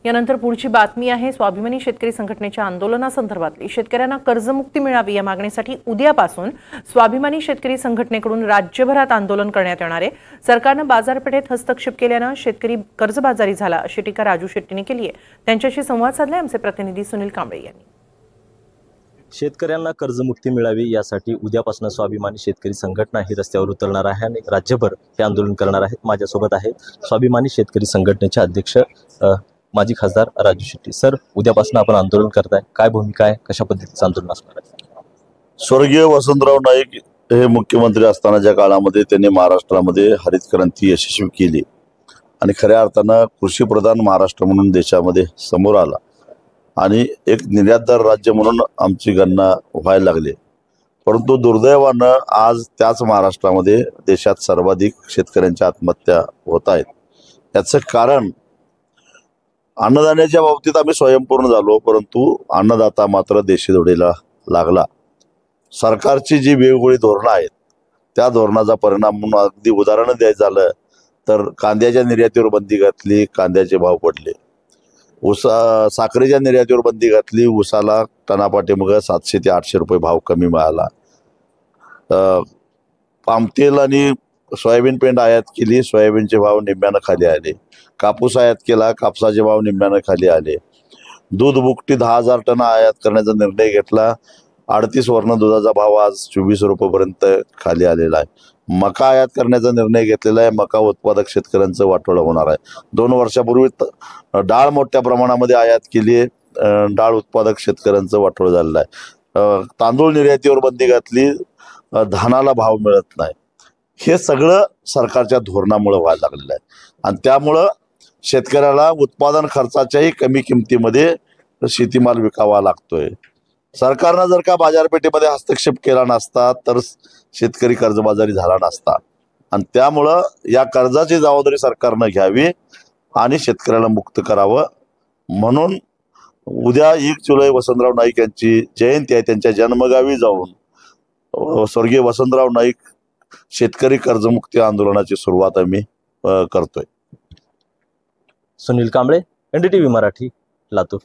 यानंतर पुढची बातमी आहे स्वाभिमानी शेतकरी संघटनेच्या आंदोलनासंदर्भातली। शेतकऱ्यांना कर्जमुक्ती मिळावी या मागणीसाठी उद्यापासून स्वाभिमानी शेतकरी संघटनेकडून राज्यभरात आंदोलन करण्यात येणार आहे। सरकारने बाजारपेठेत हस्तक्षेप केल्याने शेतकरी कर्जबाजारी झाला अशी टीका राजू शेट्टीने केली आहे। त्यांच्याशी संवाद साधलाय आमचे प्रतिनिधी सुनील कांबळे यांनी। शेतकऱ्यांना कर्जमुक्ती मिळावी यासाठी उद्यापासून स्वाभिमानी शेतकरी संघटना ही रस्त्यावर उतरणार आहे आणि राज्यभर हे आंदोलन करणार आहेत। माझ्यासोबत आहेत स्वाभिमानी शेतकरी संघटनेचे अध्यक्ष माजी खासदार राजू शेट्टी। सर, उद्यापासून आपण आंदोलन करताय, काय भूमिका आहे, कशा पद्धतीचं आंदोलन असणार आहे? स्वर्गीय वसंतराव नाईक हे मुख्यमंत्री असतानाच्या काळामध्ये त्यांनी महाराष्ट्रामध्ये हरित क्रांती यशस्वी केली आणि खऱ्या अर्थानं कृषीप्रधान महाराष्ट्र म्हणून देशामध्ये समोर आला आणि एक निर्यातदार राज्य म्हणून आमची गणना व्हायला लागली। परंतु दुर्दैवानं आज त्याच महाराष्ट्रामध्ये देशात सर्वाधिक शेतकऱ्यांच्या आत्महत्या होत आहेत। याचं कारण अन्नधान्याच्या बाबतीत आम्ही स्वयंपूर्ण झालो, परंतु अन्नदाता मात्र देशीधोडीला लागला। सरकारची जी वेगवेगळी धोरणं आहेत त्या धोरणाचा परिणाम म्हणून अगदी उदाहरण द्यायचं झालं तर कांद्याच्या निर्यातीवर बंदी घातली, कांद्याचे भाव पडले। साखरेच्या निर्यातीवर बंदी घातली, ऊसाला टनापाठीमागे 700 ते 800 रुपये भाव कमी मिळाला। पामतेल आणि सोयाबीन पेंड आयात केली, सोयाबीनचे भाव निम्म्यानं खाली आले। कापूस आयात केला, कापसाचे भाव निम्म्यानं खाली आले। दूध बुकटी 10,000 टन आयात करण्याचा निर्णय घेतला, 38 वरनं दुधाचा भाव आज 24 रुपयेपर्यंत खाली आलेला आहे। मका आयात करण्याचा निर्णय घेतलेला आहे, मका उत्पादक शेतकऱ्यांचं वाटोळं होणार आहे। 2 वर्षापूर्वी डाळ मोठ्या प्रमाणामध्ये आयात केली आहे, डाळ उत्पादक शेतकऱ्यांचं वाटोळं झालेलं आहे। तांदूळ निर्यातीवर बंदी घातली, धानाला भाव मिळत नाही। हे सगळं सरकारच्या धोरणामुळे व्हायला लागलेलं आहे आणि त्यामुळं शेतकऱ्याला उत्पादन खर्चाच्याही कमी किमतीमध्ये शेतीमाल विकावा लागतोय। सरकारनं जर का बाजारपेठेमध्ये हस्तक्षेप केला नसता तर शेतकरी कर्जबाजारी झाला नसता आणि त्यामुळं या कर्जाची जबाबदारी सरकारनं घ्यावी आणि शेतकऱ्याला मुक्त करावं। म्हणून उद्या 1 जुलै वसंतराव नाईक यांची जयंती आहे, त्यांच्या जन्मगावी जाऊन स्वर्गीय वसंतराव नाईक शेतकरी कर्जमुक्ती आंदोलनाची सुरुवात आम्ही करतोय। सुनील कांबळे, NDTV मराठी, लातूर।